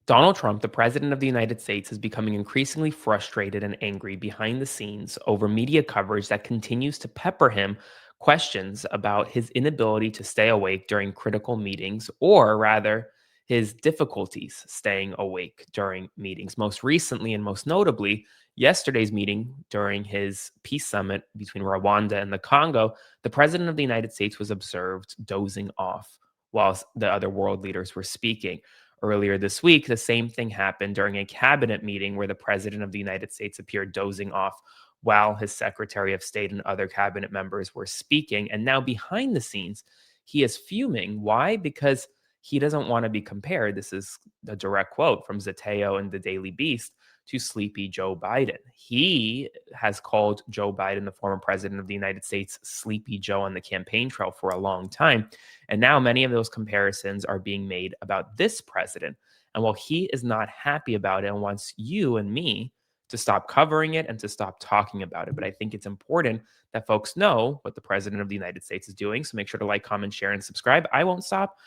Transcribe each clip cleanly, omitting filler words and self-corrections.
Donald Trump, the president of the United States, is becoming increasingly frustrated and angry behind the scenes over media coverage that continues to pepper him questions about his inability to stay awake during critical meetings, or rather, his difficulties staying awake during meetings. Most recently and most notably, yesterday's meeting during his peace summit between Rwanda and the Congo, the president of the United States was observed dozing off whilst the other world leaders were speaking. Earlier this week, the same thing happened during a cabinet meeting where the president of the United States appeared dozing off while his secretary of state and other cabinet members were speaking. And now, behind the scenes, he is fuming. Why? Because he doesn't want to be compared. This is a direct quote from Zateo and the Daily Beast to sleepy Joe Biden. He has called Joe Biden, the former president of the United States, Sleepy Joe on the campaign trail for a long time. And now many of those comparisons are being made about this president. And while he is not happy about it and wants you and me to stop covering it and to stop talking about it, but I think it's important that folks know what the president of the United States is doing. So make sure to like, comment, share, and subscribe. I won't stop,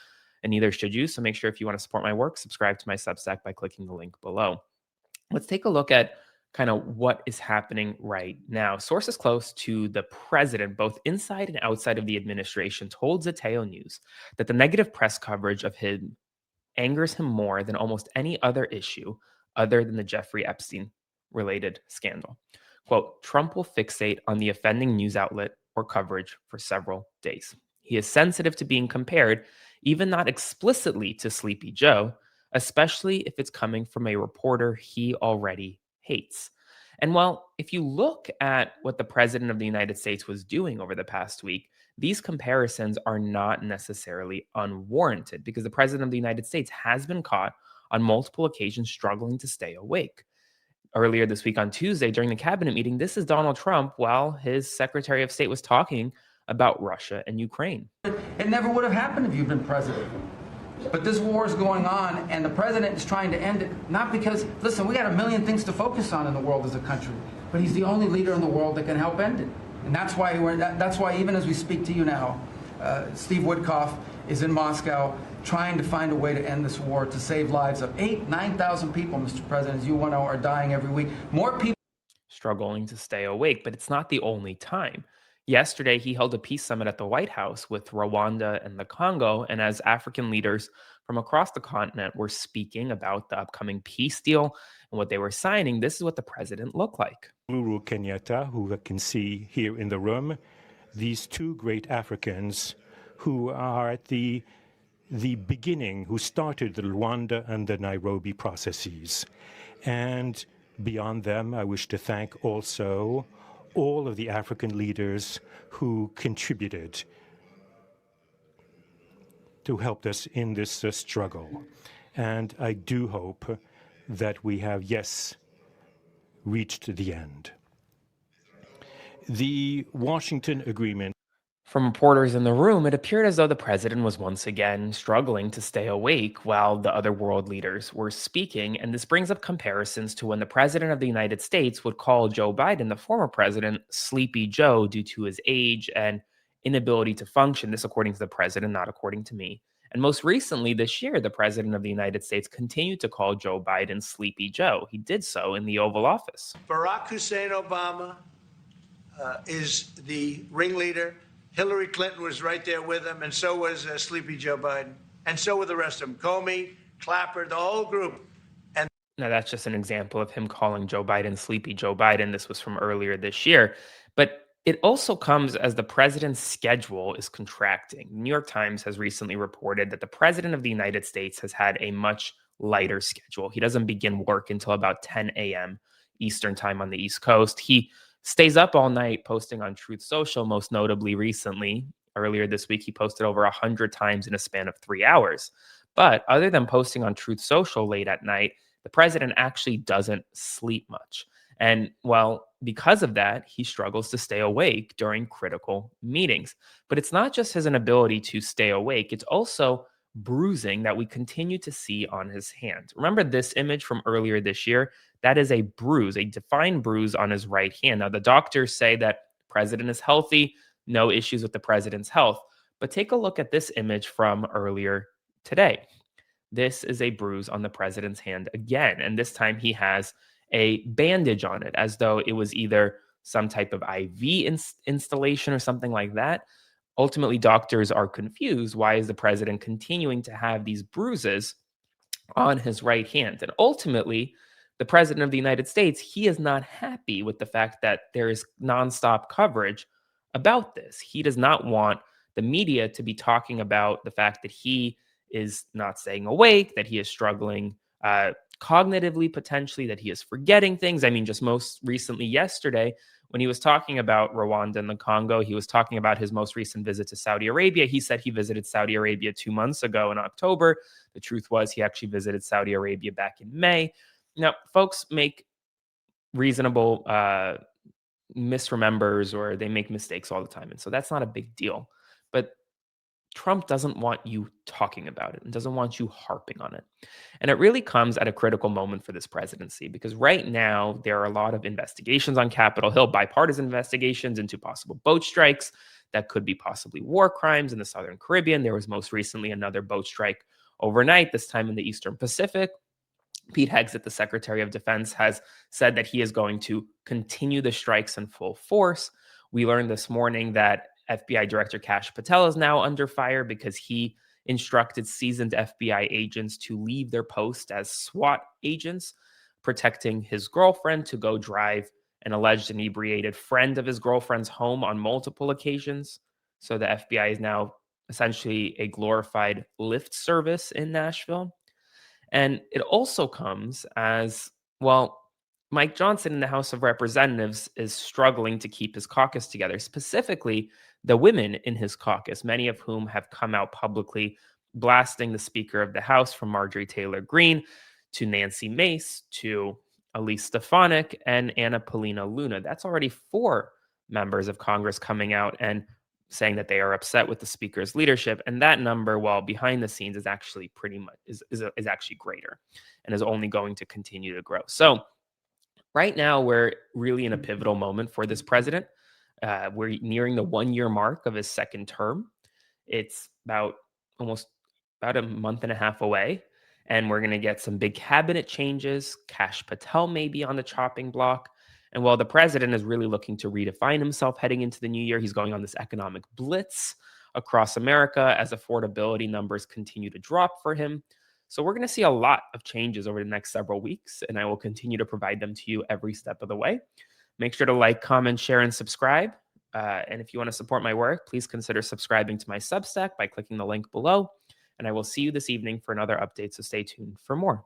and neither should you. So make sure if you want to support my work, subscribe to my Substack by clicking the link below. Let's take a look at kind of what is happening right now. Sources close to the president, both inside and outside of the administration, told Zateo News that the negative press coverage of him angers him more than almost any other issue other than the Jeffrey Epstein related scandal. Quote, Trump will fixate on the offending news outlet or coverage for several days. He is sensitive to being compared, even not explicitly to Sleepy Joe, especially if it's coming from a reporter he already hates. And well, if you look at what the president of the United States was doing over the past week, these comparisons are not necessarily unwarranted because the president of the United States has been caught on multiple occasions struggling to stay awake. Earlier this week on Tuesday, during the cabinet meeting, this is Donald Trump while his secretary of state was talking about Russia and Ukraine. It never would have happened if you'd been president. But this war is going on, and the president is trying to end it, not because, listen, we got a million things to focus on in the world as a country, but he's the only leader in the world that can help end it. And that's why even as we speak to you now, Steve Woodcock is in Moscow trying to find a way to end this war, to save lives of 9,000 people, Mr. President, as you know, are dying every week. More people Struggling to stay awake, but it's not the only time. Yesterday, he held a peace summit at the White House with Rwanda and the Congo, and as African leaders from across the continent were speaking about the upcoming peace deal and what they were signing, this is what the president looked like. Uhuru Kenyatta, who I can see here in the room, these two great Africans who are at the beginning, who started the Rwanda and the Nairobi processes. And beyond them, I wish to thank also all of the African leaders who contributed to help us in this struggle. And I do hope that we have, yes, reached the end. The Washington Agreement. From reporters in the room, it appeared as though the president was once again struggling to stay awake while the other world leaders were speaking. And this brings up comparisons to when the president of the United States would call Joe Biden, the former president, Sleepy Joe due to his age and inability to function. This, according to the president, not according to me. And most recently this year, the president of the United States continued to call Joe Biden Sleepy Joe. He did so in the Oval Office. Barack Hussein Obama is the ringleader. Hillary Clinton was right there with him, and so was Sleepy Joe Biden, and so were the rest of them. Comey, Clapper, the whole group. And now that's just an example of him calling Joe Biden Sleepy Joe Biden. This was from earlier this year. But it also comes as the president's schedule is contracting. The New York Times has recently reported that the president of the United States has had a much lighter schedule. He doesn't begin work until about 10 a.m. Eastern time on the East Coast. He stays up all night posting on Truth Social, most notably recently. Earlier this week, he posted over 100 times in a span of 3 hours. But other than posting on Truth Social late at night, the president actually doesn't sleep much. And well, because of that, he struggles to stay awake during critical meetings. But it's not just his inability to stay awake, it's also bruising that we continue to see on his hand. Remember this image from earlier this year? That is a bruise, a defined bruise on his right hand. Now, the doctors say that the president is healthy, no issues with the president's health. But take a look at this image from earlier today. This is a bruise on the president's hand again. And this time he has a bandage on it, as though it was either some type of IV installation or something like that. Ultimately, doctors are confused. Why is the president continuing to have these bruises on his right hand? And ultimately, the president of the United States, he is not happy with the fact that there is nonstop coverage about this. He does not want the media to be talking about the fact that he is not staying awake, that he is struggling cognitively, potentially, that he is forgetting things. I mean, just most recently yesterday, when he was talking about Rwanda and the Congo, he was talking about his most recent visit to Saudi Arabia. He said he visited Saudi Arabia 2 months ago in October. The truth was, he actually visited Saudi Arabia back in May. Now, folks make reasonable misremembers, or they make mistakes all the time. And so that's not a big deal. But Trump doesn't want you talking about it and doesn't want you harping on it. And it really comes at a critical moment for this presidency, because right now there are a lot of investigations on Capitol Hill, bipartisan investigations into possible boat strikes that could be possibly war crimes in the Southern Caribbean. There was most recently another boat strike overnight, this time in the Eastern Pacific. Pete Hegseth, the Secretary of Defense, has said that he is going to continue the strikes in full force. We learned this morning that FBI Director Kash Patel is now under fire because he instructed seasoned FBI agents to leave their post as SWAT agents, protecting his girlfriend, to go drive an alleged inebriated friend of his girlfriend's home on multiple occasions. So the FBI is now essentially a glorified Lyft service in Nashville. And it also comes as, well, Mike Johnson in the House of Representatives is struggling to keep his caucus together, specifically the women in his caucus, many of whom have come out publicly blasting the Speaker of the House, from Marjorie Taylor Greene to Nancy Mace to Elise Stefanik and Anna Paulina Luna. That's already 4 members of Congress coming out and saying that they are upset with the speaker's leadership. And that number, while behind the scenes, is actually pretty much is actually greater, and is only going to continue to grow. So right now we're really in a pivotal moment for this president. We're nearing the 1-year mark of his second term. It's almost about a month and a half away, and we're going to get some big cabinet changes. Kash Patel may be on the chopping block. And while the president is really looking to redefine himself heading into the new year, he's going on this economic blitz across America as affordability numbers continue to drop for him. So we're going to see a lot of changes over the next several weeks, and I will continue to provide them to you every step of the way. Make sure to like, comment, share, and subscribe. And if you want to support my work, please consider subscribing to my Substack by clicking the link below. And I will see you this evening for another update, so stay tuned for more.